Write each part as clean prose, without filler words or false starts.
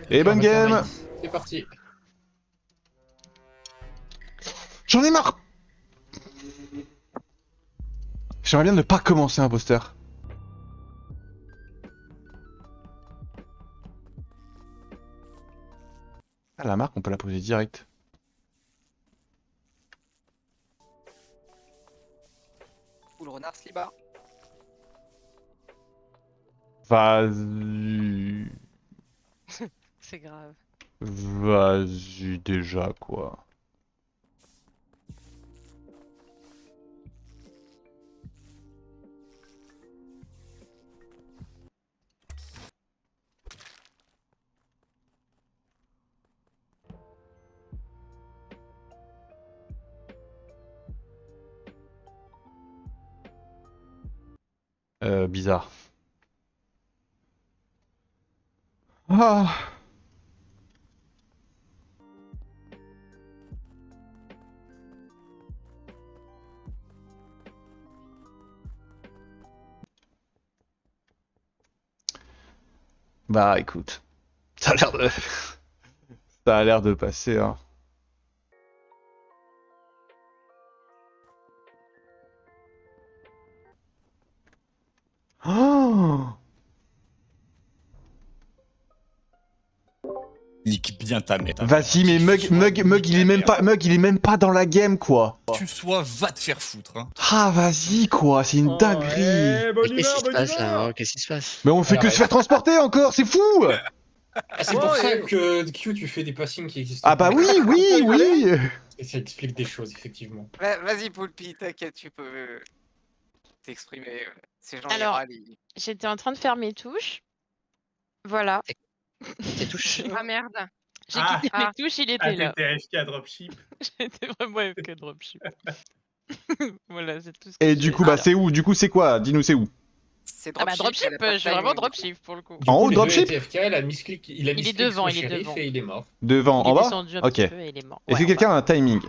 Et bonne game. C'est parti. J'en ai marre. J'aimerais bien ne pas commencer imposteur. Ah, la marque, on peut la poser direct. Ou le renard slibard. Vas-y. C'est grave. Vas-y déjà, quoi. Bizarre. Ah. Bah écoute, ça a l'air de... ça a l'air de passer, hein. Oh. Nique bien ta mère. Vas-y, mais Mug, il est même pas dans la game, quoi. Tu sois, va te faire foutre. Hein. Ah, vas-y, quoi, c'est une dinguerie. Bonne Mais qu'est-ce qui humeur, se bonne passe humeur. là? Qu'est-ce qui se passe? Mais on fait que se faire transporter encore, c'est fou. Ah, c'est pour ça que Q, tu fais des passings qui existent. Ah bah oui, oui, oui. Et ça explique des choses, effectivement. Vas-y, Poulpi, t'inquiète, tu peux t'exprimer. Ces gens Alors, râlent, j'étais en train de faire mes touches. Voilà. Tes touches. Ah merde. J'ai Ah. quitté mes touches, il était là. t'étais AFK dropship. J'étais vraiment AFK dropship. Voilà, c'est tout ce que Et je du vais coup, bah dire. c'est où? Du coup, c'est quoi? Dis-nous, c'est où? C'est Ah bah dropship, je suis vraiment dropship pour le coup. En haut, Les deux dropship? étaient AFK, il a misclick Il est devant, il est devant. et il est mort. Devant, Il en est bas? descendu un Ok. petit peu et il est mort. Est-ce que Ouais, quelqu'un a un timing?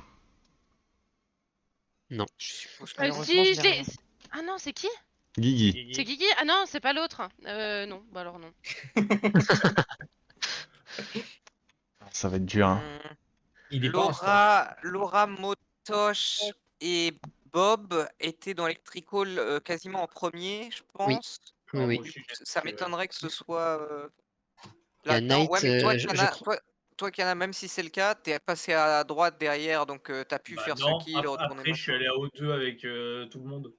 Non. Je suppose que en bas. malheureusement, Si, je je n'ai l'ai. rien. Ah non, c'est qui? Guigui. C'est Guigui? Ah non, c'est pas l'autre. Non, bah alors non. Ça va être dur, hein. Il est pas instant. Laura, Motosh et Bob étaient dans Electrical quasiment en premier, je pense. Oui, oui. Moi aussi, Ça m'étonnerait que ce soit Il y a là-dedans. Ouais, Knight, mais toi, je Kiana, crois. toi, Kiana, même si c'est le cas, t'es passé à droite derrière, donc t'as pu Bah faire non, ce kill, retourner après je suis allé machin. à O2 avec tout le monde.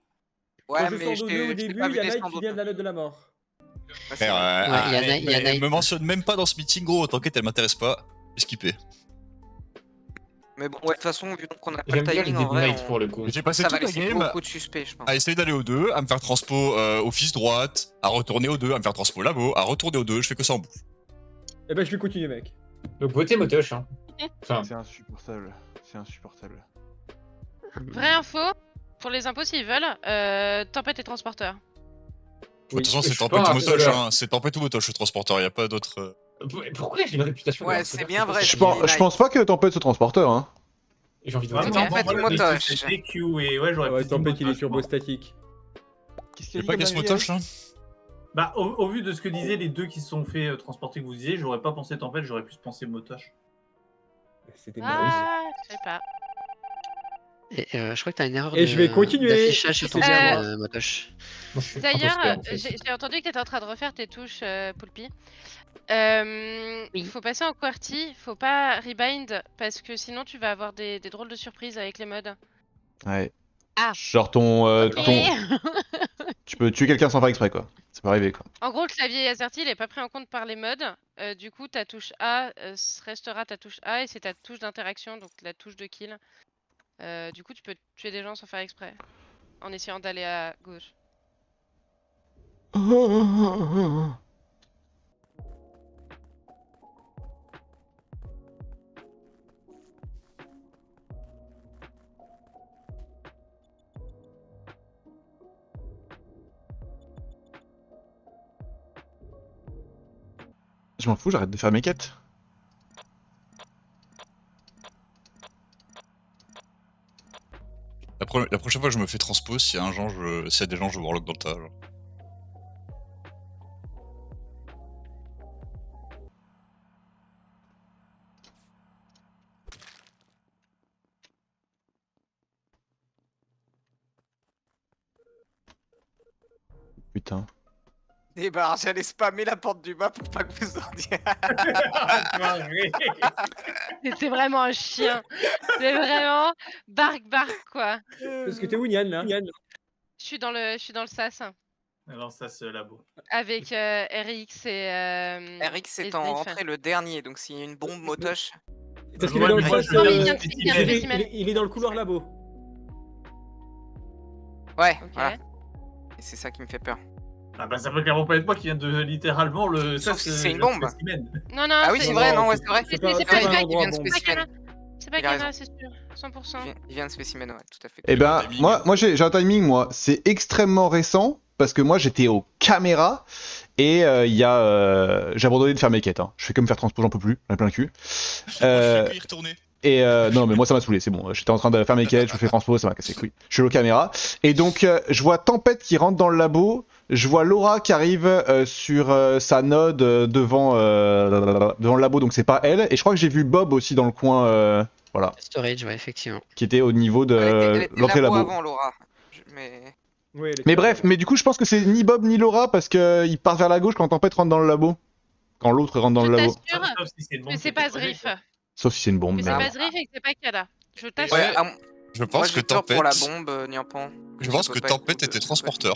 Ouais, Quand je mais sors je d'O2 t'ai au je t'ai début, pas il vu y a Knight descendre. qui vient de la note de la mort. Bah, c'est Frère, vrai. Ouais, il y a Knight- il y a Knight. me mentionne même pas dans ce meeting, gros. T'inquiète, elle m'intéresse pas. J'ai skippé. Mais bon, ouais, de toute façon, vu qu'on a pas le J'aime bien les timing, en vrai, Deadnight pour le coup. J'ai passé ça va toute la laisser game beaucoup de suspects, je pense. à essayer d'aller au 2, à me faire transpo office droite, à retourner au 2, à me faire transpo labo, à retourner au 2. Je fais que ça en bouffe. Eh ben je vais continuer mec. Donc votez Motosh. Hein. Enfin, C'est insupportable. C'est insupportable. Vraie info, pour les impôts s'ils veulent, tempête et transporteur. De toute façon, je c'est suis tempête pas ou un motoche, seul. hein. C'est tempête ou motoche le transporteur, y a pas d'autre. Pourquoi j'ai une réputation Ouais, de c'est harceleur, bien pas vrai, possible. Je pense pas que Tempête se transporteur, hein. J'ai envie de C'est voter. Tempête moi, ou le but, Motosh. c'était Q et ouais, j'aurais Ouais, plus dit hein. Motosh, Bah, moi. Qu'est-ce qu'il Y'a pas qu'à ce motoche là? Bah, au vu de ce que disaient les deux qui se sont fait transporter que vous disiez, j'aurais pas pensé Tempête, j'aurais plus pensé Motosh. C'était Ah, je sais pas. Et, je crois que t'as une erreur Et je vais continuer. d'affichage sur ton C'est scan, bien, Motosh. Moi, je suis D'ailleurs, imposteur, en fait. j'ai entendu que tu étais en train de refaire tes touches, Poulpi. Oui. Faut passer en QWERTY, faut pas rebind, parce que sinon tu vas avoir des drôles de surprises avec les mods. Ouais. Ah. Genre tu peux tuer quelqu'un sans faire exprès, quoi. Ça peut arriver, quoi. En gros, le clavier AZERTY il est pas pris en compte par les mods. Du coup, ta touche A restera ta touche A et c'est ta touche d'interaction, donc la touche de kill. Du coup, tu peux tuer des gens sans faire exprès, en essayant d'aller à gauche. Je m'en fous, j'arrête de faire mes quêtes. La prochaine fois que je me fais transpo, s'il y a des gens, je warlock dans le tas. Genre. Putain. Et bah, j'allais spammer la porte du bas pour pas que vous sortiez. C'est vraiment un chien. C'est vraiment bark quoi. Parce que t'es où, Nian, là? Je suis dans le sas Alors ça, c'est labo. avec RX et. RX et est en Drift. rentrée le dernier, donc s'il y a une bombe motoche. Parce qu'il est dans le Moi, sens, je Non, mais il vais- vient de spécimen. finir le spécimen. il est dans le couloir labo. Ouais, Ok. voilà. Et c'est ça qui me fait peur. Ah bah ça peut clairement pas être moi qui viens de littéralement le... Sauf ça, si c'est une bombe. spécimen. Non, non, Ah oui, c'est vrai, non, ouais, c'est vrai. C'est pas- pas c'est pas un Kana, endroit il vient de bon. c'est pas Kana. spécimen. C'est pas Il a Kana, raison. c'est sûr. 100%. Il vient de spécimen, ouais, tout à fait. Eh ben, timing. moi j'ai un timing, moi. C'est extrêmement récent parce que moi j'étais aux caméras et j'ai abandonné de faire mes quêtes. Hein. Je fais comme faire transport, j'en peux plus, j'en ai plein le cul. Je vais y retourner. Et non, mais moi ça m'a saoulé, c'est bon. J'étais en train de faire mes quêtes, je fais transpo, ça m'a cassé les couilles. Je suis aux caméras. Et donc, je vois Tempête qui rentre dans le labo. Je vois Laura qui arrive sur sa node devant le labo, donc c'est pas elle. Et je crois que j'ai vu Bob aussi dans le coin, voilà, Storage, ouais, effectivement. qui était au niveau de Elle était l'entrée labo labo. avant, Laura. Mais... Ouais, Mais bref, mais du coup, je pense que c'est ni Bob ni Laura parce qu'ils partent vers la gauche quand Tempête rentre dans le labo. Quand l'autre rentre dans Je le labo. t'assure Sauf si c'est une bombe que qui c'est est pas déposée, Zrif. quoi. Sauf si c'est une bombe. Que c'est merde. pas Zrif et que c'est pas Kana. Je t'assure. Ouais, Je moi pense que j'ai peur pour la Tempête. bombe, Niampan. Je pense Ça que peut pas être Tempête de- était transporteur.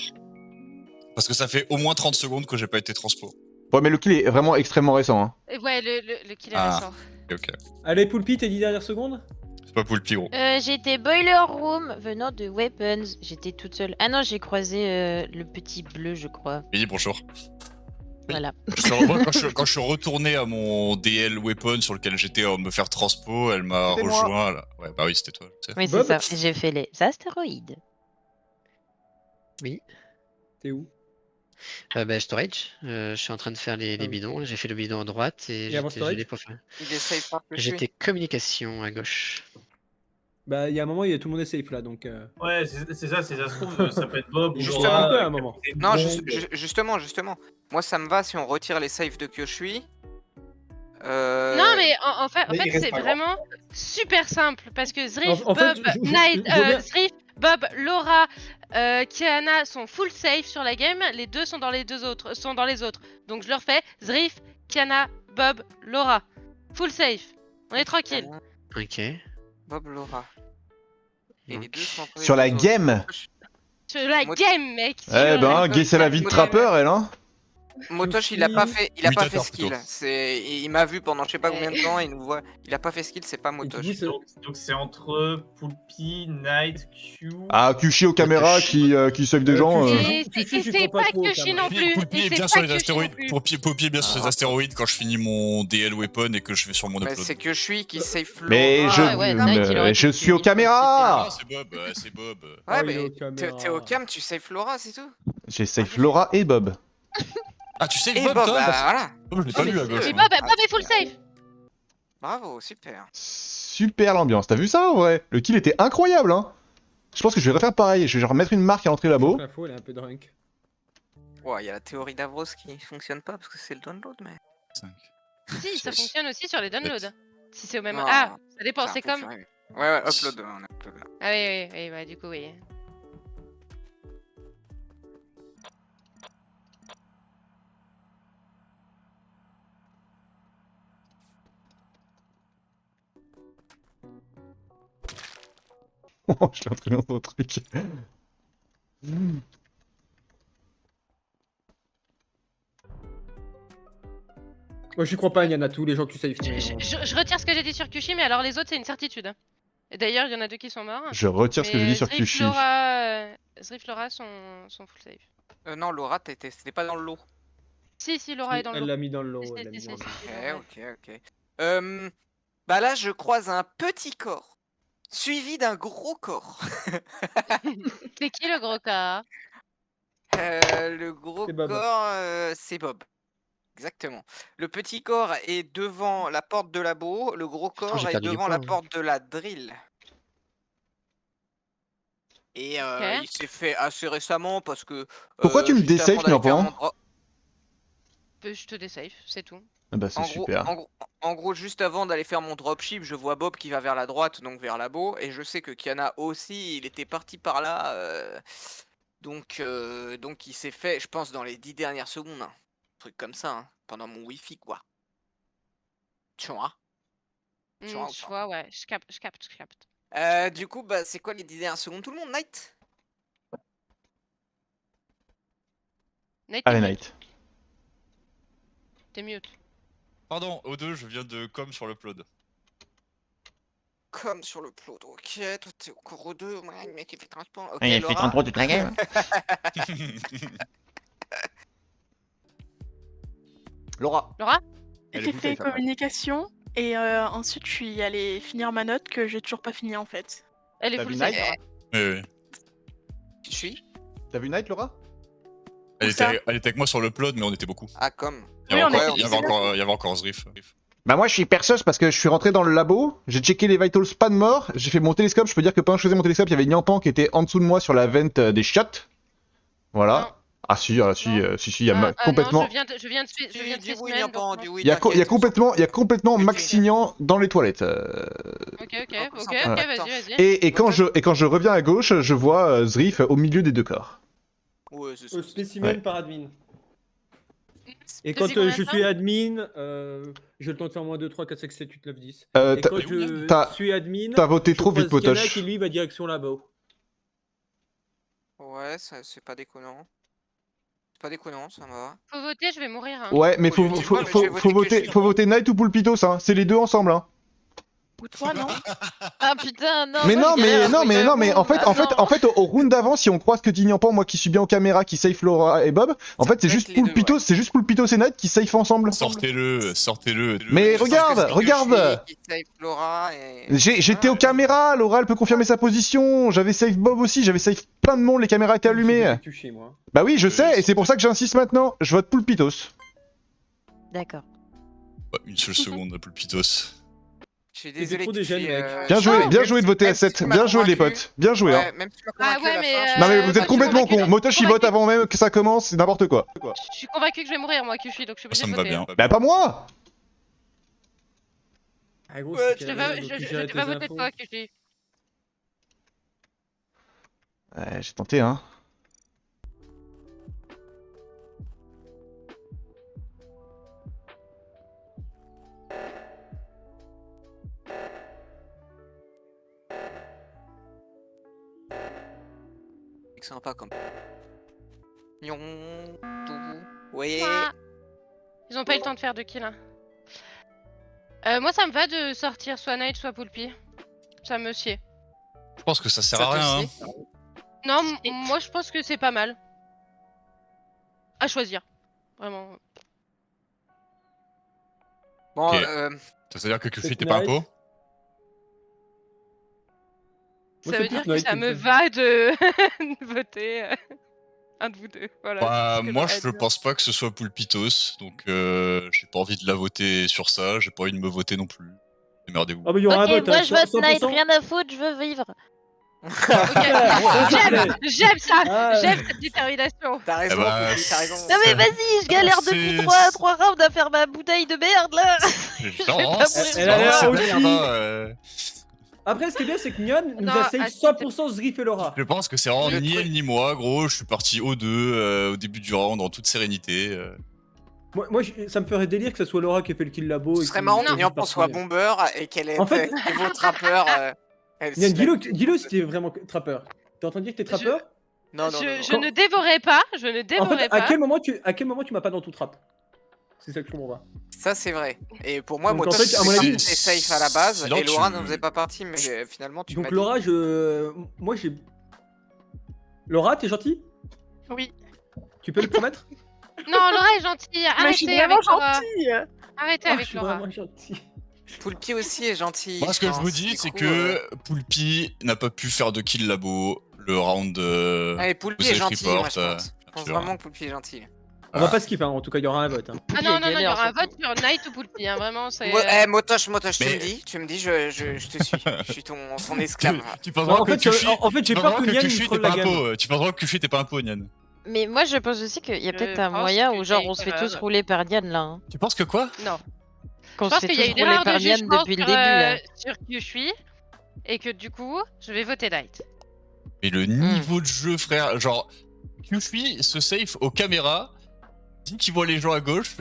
Parce que ça fait au moins 30 secondes que j'ai pas été transpo. Ouais, mais le kill est vraiment extrêmement récent. Hein. Ouais, le kill est Ah. récent. Ok. Allez, Poulpi, tes 10 dernières secondes? C'est pas pour le pigro. J'étais boiler room venant de weapons. J'étais toute seule. Ah non, j'ai croisé le petit bleu, je crois. Oui, bonjour. Voilà. Moi, quand je suis retourné à mon DL weapon sur lequel j'étais à me faire transpo, elle m'a C'était moi. rejoint. Là. Ouais, bah oui, c'était toi. je sais. Oui, c'est Bob ça. J'ai fait les astéroïdes. T'es où? Storage, je suis en train de faire les Ah oui. bidons. J'ai fait le bidon à droite et avant j'étais storage gelé pour faire. Il essaye pas de le J'étais tuer. communication à gauche. Bah, il y a un moment, tout le monde est safe là, donc. Ouais, c'est ça, ça se trouve, ça peut être Bob ou Justement, Laura. un peu à un moment. c'est une Non, bombe. justement. Moi, ça me va si on retire les saves de Kyoshui. Non, mais en fait, Mais il reste c'est pas vraiment super simple parce que Zrif, En fait, Bob, je- Knight, je veux bien- Zrif, Bob, Laura, Kiana sont full safe sur la game. Les deux sont dans les autres. Donc je leur fais Zrif, Kiana, Bob, Laura. Full safe. On est tranquille. Ok. Bob, Laura. Et les Donc, deux sont entre les Sur la deux autres. game. Sur la Moi- game, mec. Eh sur ben, la- Gay, c'est la vie de trappeur, elle, hein. Motosh, il a pas fait Oui, d'accord, skill. plutôt. Il m'a vu pendant je sais pas combien de temps, il nous voit. Il a pas fait skill, c'est pas Et tu Motosh. dis, c'est- Donc c'est entre Poulpi, Knight, Q... Ah, Kushi aux caméras qui sauve des gens. Et Kushi, j'y c'est crois pas pas trop, Kyoshi quand non même. plus. Poulpi Et est c'est bien pas sur les Kyoshi non astéroïdes. plus. Poulpi est bien sur les Ah. astéroïdes quand je finis mon DL weapon et que je vais sur mon Bah, upload. c'est Kyoshui qui save Mais Laura. je, Ah ouais, Knight, il aurait je pu suis aux essayer. caméras. Ah, c'est Bob, c'est Bob. Ouais, Oh, il est mais aux caméras. t'es au cam, tu save Laura, c'est tout. J'ai safe Laura et Bob. Ah, tu sais Et Bob, Bob, toi bah parce- voilà. Oh, je l'ai pas Ah, mais lu à c'est- gauche. Et moi. Bob est full safe. Bravo, super. Super l'ambiance. T'as vu ça en vrai? Le kill était incroyable, hein. Je pense que je vais refaire pareil. Je vais genre mettre une marque à l'entrée labo. L'info, elle est un peu drunk. Ouais, il y a la théorie d'Avros qui fonctionne pas parce que c'est le download, mais. Si, ça fonctionne aussi sur les downloads. Si c'est au même. Non, Ah, ça dépend, ça c'est comme. fonctionne. Ouais, upload, on upload là. Ah oui, ouais, du coup, oui. Oh, je l'ai entraîné dans un truc. Moi, j'y crois pas, il y en a tous les gens que tu saves. Je retire ce que j'ai dit sur Kushi, mais alors les autres, c'est une certitude. Et d'ailleurs, il y en a deux qui sont morts. Je retire ce que j'ai Mais dit sur Zrif, Kushi. Zrif, Laura sont full safe. Non, Laura, c'était pas dans le lot. Si, Laura est dans le Elle lot. l'a mis dans le lot. Si, elle l'a mis si, dans le si, lot. si, Ok, ouais. ok. Bah là, je croise un petit corps, suivi d'un gros corps. C'est qui le gros cas? Le gros C'est Bob. corps, c'est Bob. Exactement. Le petit corps est devant la porte de labo, le gros corps j'ai est perdu du devant poids, la hein. porte de la drill. Et Ok. il s'est fait assez récemment parce que. Pourquoi tu me juste désafes, avant d'aller faire Niampan mon drop- Je te désafe, c'est tout. Ah bah c'est En gros, super. en gros, juste avant d'aller faire mon dropship, je vois Bob qui va vers la droite, donc vers labo, et je sais que Kiana aussi, il était parti par là. Donc il s'est fait, je pense, dans les 10 dernières secondes. Un truc comme ça, hein, pendant mon wifi, quoi. Tu vois? Tu vois ou Je pas? vois, ouais, je capte, je capte, je capte. Du coup, bah, c'est quoi les 10 dernières secondes? Tout le monde, Night? Night, Allez, t'es mute. Night. T'es mute. Pardon, O2, je viens de com sur l'upload. Comme sur le plot. Ok, toi t'es encore au 2. Ouais, le mec il fait transport. Ok, Il fait Laura. 33 toute la gueule. Laura. Elle est J'ai full fait safe, après. communication et ensuite je suis allée finir ma note que j'ai toujours pas fini en fait. Elle est T'as full vu safe. Night Oui. Tu suis? T'as vu Night, Laura? Elle Où ça était avec moi sur l'upload, mais on était beaucoup. Ah, comme. Il y avait Oui, on encore- était il y avait encore Zriff. Bah moi je suis persos parce que je suis rentré dans le labo, j'ai checké les vitals pas de mort, j'ai fait mon télescope, je peux dire que pendant que je faisais mon télescope, il y avait Nyampan qui était en dessous de moi sur la vente des chiottes. Voilà. Non. Ah si, il y a complètement... Non, je viens de Du oui, spécimen, Nyampan, donc du non. oui. Il y a t'inquiète, complètement Ok. Maxignan dans les toilettes. Ok, Attends, vas-y, attends. vas-y. Et quand je reviens à gauche, je vois Zriff au milieu des deux corps. Ouais, c'est ça. Au spécimen Ouais. par admin. Et T'as quand dit combien de je temps suis admin, j'ai le temps de faire moins 2, 3, 4, 5, 7, 8, 9, 10. Euh, Et t'as- quand je t'as- suis admin, T'as voté je trop vite, croise Kiana Potoche. qui lui va direction là-bas. Ouais, ça, c'est pas déconnant. C'est pas déconnant, ça me va. Faut voter, je vais mourir. Hein. Ouais, mais Faut faut voter, moi, mais je vais voter que faut voter Knight ou Pulpitos, hein. C'est les deux ensemble, hein. Ou toi non? Ah putain, non. Mais moi, non, je galère mais non, avec mais le non, mais en room. fait, Ah, non. au round d'avant, si on croise que Dignampan, moi qui suis bien en caméra, qui safe Laura et Bob, en fait, c'est peut juste être les deux, Pulpitos, c'est juste Pulpitos et Knight qui safe ensemble. Sortez-le. Mais Parce que regarde, c'est regarde. Kyoshi qui save Laura et... J'étais aux caméras, Laura elle peut confirmer sa position, j'avais safe Bob aussi, j'avais safe plein de monde, les caméras étaient allumées. Touché, moi. Bah oui, je sais, et c'est pour ça que j'insiste maintenant, je vote Pulpitos. D'accord. Une seule seconde, Pulpitos. Je suis T'es désolé trop que déjà, tu mec. Bien joué de voter à même si 7, tu m'as bien joué les convaincu. potes, bien joué hein. Ouais, même si tu m'as Ah convaincu ouais, à la mais, fin, Non mais moi, vous je êtes suis complètement convaincue. con, Motosh il vote avant même que ça commence, c'est n'importe quoi. Je suis convaincu que je vais mourir, moi, Kyushi, donc je suis obligée Ça de me va voter. bien. Bah pas moi. Ah, gros, Ouais, c'est Je Kiana, vais donc je il vais gère pas tes voter infos. toi, Kyushi. Ouais, j'ai tenté hein. C'est sympa comme... Nyon, tout. Ouais. Moi. Ils ont pas eu le temps de faire de kill. Hein. Moi, ça me va de sortir soit Night, soit Poulpi. Ça me sied. Je pense que ça sert Ça à te rien. sied Non, moi, je pense que c'est pas mal. À choisir. Vraiment. Bon, Ok. C'est-à-dire que Kyushi Peut-être t'es pas un Night. pot? Moi, Ça c'est veut dire plus que Night ça qui me me fait. va de voter un de vous deux. Voilà. Bah, c'est ce que moi j'aurais je à dire. pense pas que ce soit Pulpitos, donc j'ai pas envie de la voter sur ça, j'ai pas envie de me voter non plus. Démerdez-vous. Ah, bah, il y aura un Ok, vote. moi hein, je vote 100%. Night, rien à foutre, je veux vivre. J'aime ça. Ah, J'aime cette détermination. T'as raison, Eh bah, Poupie, t'as raison. Non mais vas-y, je galère c'est- depuis 3 rounds à faire ma bouteille de merde là. Non, vais pas c'est- mourir Elle a l'air c'est aussi- merde, hein, Après, ce qui est bien, c'est que Nyan nous Non, a save ah, 100% Zriff et Laura. Je pense que c'est vraiment Le ni truc- elle ni moi, gros. Je suis parti O2 au début du round en toute sérénité. Moi, ça me ferait délire que ce soit Laura qui ait fait le kill labo. Ce et serait qui- marrant qui que Nyampan parte soit première. bomber et qu'elle ait En fait- fait vos trappeurs. Nyan, dis-le si t'es vraiment trappeur. T'es en train de dire que t'es trappeur? Non, non, Je, non, non. je ne dévorais pas. Je ne En dévorais fait, pas. à quel moment tu m'as pas dans tout trap? C'est ça que je comprends pas. Ça, c'est vrai. Et pour moi, Donc, en Motos, fait, à mon avis- c'est safe à la base. Sinon, Et Laura tu- n'en faisait pas partie, mais finalement, tu m'as Donc dit. Laura, moi j'ai... Laura, t'es gentil? Oui. Tu peux le promettre? Non, Laura est gentille. Mais je suis Arrêtez vraiment avec Laura. gentille. Arrêtez Ah, je avec suis Laura. vraiment gentil. Poulpi aussi est gentil. Moi, ce que je pense. vous dis, Du c'est coup, que Poulpi n'a pas pu faire de kill labo le round. Allez, Poulpi Vous est avez gentil, report, moi, je pense. Je pense sûr. vraiment que Poulpi est gentil. On va pas skip, hein. En tout cas, il y aura un vote. Hein. Ah non, non, non, il y galère, aura un surtout. vote sur Night ou Poulpi. Hein. Vraiment, c'est. Motosh, Mais- tu me dis, je te suis. Je suis ton esclave. Tu Bon, penseras en que fait, Kyushi. j'ai peur que Nyan nous troll la game. Tu penseras que Kyushi t'es pas un pot, Nyan. Mais moi je pense aussi qu'il y a peut-être un pense moyen que où genre j'ai on se fait une tous rouler par Diane là. Hein. Tu penses que quoi? Non. Qu'on Je se pense fait qu'il y a tous une rouler erreur par de Diane jugement depuis le sur, début là. sur Kyushui. Et que du coup, je vais voter Night. Mais le niveau de jeu, frère, genre, Kyufi se safe aux caméras, dit qu'il voit les gens à gauche.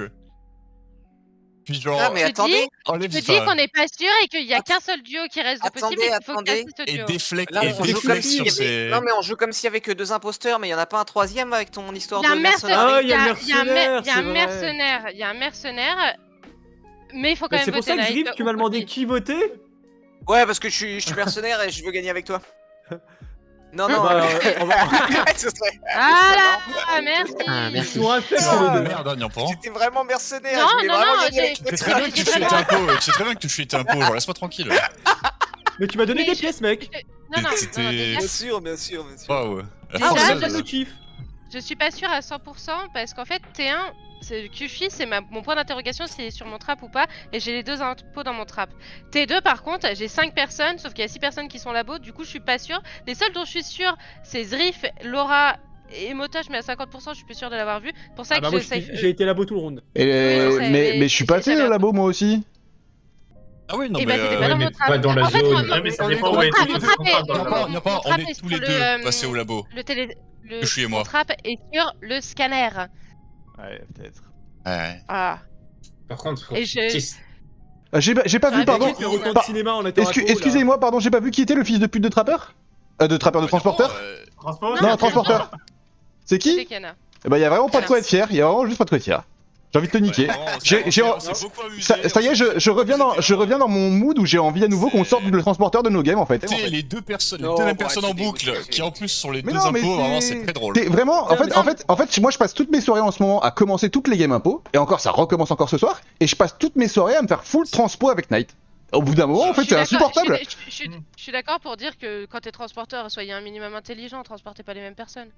Puis genre, Ah, mais attendez, enlève Je dis qu'on n'est pas sûr et qu'il y a qu'un seul duo qui reste de Attendez, possible et qu'il faut attendez. casser ce et duo. déflecte, là, et on joue comme déflecte s'il sur y avait... ses. Non, mais on joue comme s'il y avait que 2 imposteurs, mais il y en a pas un troisième avec ton histoire Il y a de un mercenaire. Ah, il y a le il y a un mercenaire, c'est vrai. mercenaire, il y a un mercenaire, mais il faut quand Mais même c'est pour voter ça que Nike, Griff, tu m'as ou demandé Cookie. qui voter. Ouais, parce que je suis mercenaire et je veux gagner avec toi. Non, non, Bah, on va- ce serait... Ah là, merci. Ah, Ils merci. sont à faire Oh, les deux. merde, hein, Nyampan. J'étais vraiment mercenaire, Non, je voulais non, vraiment non, gagner avec j'ai- toi. C'est très bien que tu fais tes impôts, c'est très bien que tu fais tes impôts, genre laisse-moi tranquille. Mais tu m'as donné Mais des pièces, mec. Non, non, C'était- non, déjà, Bien sûr, bien sûr, bien sûr. Waouh. La Déjà, force, Ah, je- j'aime le kiff. je suis pas sûre à 100% parce qu'en fait T1, Kyufi, c'est mon point d'interrogation s'il est sur mon trap ou pas, et j'ai les 2 impôts dans mon trap. T2 par contre, j'ai 5 personnes, sauf qu'il y a 6 personnes qui sont labo, du coup je suis pas sûre. Les seuls dont je suis sûre, c'est Zrif, Laura et Motosh, mais à 50% je suis plus sûre de l'avoir vu. Pour ça Ah que bah je moi, safe. j'ai été labo tout le round. Et, je sais, mais je suis j'ai passé jamais au labo moi aussi. Ah oui, non, Et mais. bah t'étais pas dans mais mon trap. pas dans la En fait, zone. moi, Ouais, mais ça mon dépend où trap- est tous les mon deux trap qu'on est- parle dans le mon labo. Nyampan, trap on est est tous sur les le, deux passés au labo. le Je suis et mon moi. trap est sur le scanner. Ouais, peut-être. Ouais. Ah. Par contre, faut Et que je- tu testes. J'ai pas vu, J'aurais pardon. bien dit, Le record de Par- cinéma en étant Excusez-moi, pardon, j'ai pas vu qui était le fils de pute de trappeur. De trappeur, de transporteur. Transport. Non, transporteur. C'est C'est qui? Kana. Eh ben, y a vraiment pas de quoi être fier. Y a vraiment juste pas de quoi être fier. J'ai envie de te niquer. Ça y est, je reviens dans mon mood où j'ai envie à nouveau qu'on sorte le transporteur de nos games en fait. Tu sais, les deux personnes, Non, les deux mêmes bon, personnes en arrêtez, boucle, arrêtez. qui en plus sont les Mais deux non, mais impôts, vraiment, c'est- c'est très drôle. T'es vraiment, en fait, moi je passe toutes mes soirées en ce moment à commencer toutes les games impôts, et encore ça recommence encore ce soir, et je passe toutes mes soirées à me faire full transpo avec Knight. Au bout d'un moment, en fait, c'est insupportable. Je suis d'accord pour dire que quand t'es transporteur, soyez un minimum intelligent, transportez pas les mêmes personnes.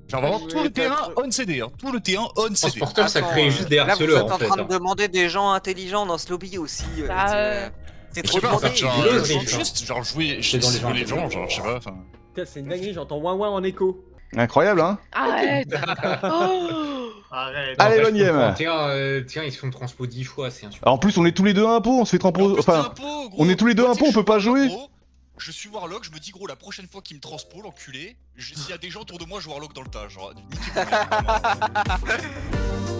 Genre vraiment Ouais, tout le t'as- terrain on CD, hein. Tout le terrain on CD. Transporteur, ça Attends, crée juste des là, vous harceleurs êtes en en fait. train de hein. demander des gens intelligents dans ce lobby aussi. Bah, C'est Je trop sais pas, en demandé. fait, genre, Dis-le, genre, Riff, juste, genre jouer, C'est dans les gens les gens, genre, je sais pas, enfin. Putain, c'est une dinguerie, j'entends ouin ouin en écho. Incroyable, hein. Arrête. Oh. Arrête. Allez, En fait, bonne je comprends. game. Tiens, ils se font transpo 10 fois, c'est insupportable. En plus, on est tous les deux impôts, on se fait trampo. Enfin, on est tous les deux impôts, on peut pas jouer. Je suis Warlock, je me dis gros la prochaine fois qu'il me transpo, l'enculé, s'il y a des gens autour de moi, je Warlock dans le tas, genre. niquez-vous, vraiment.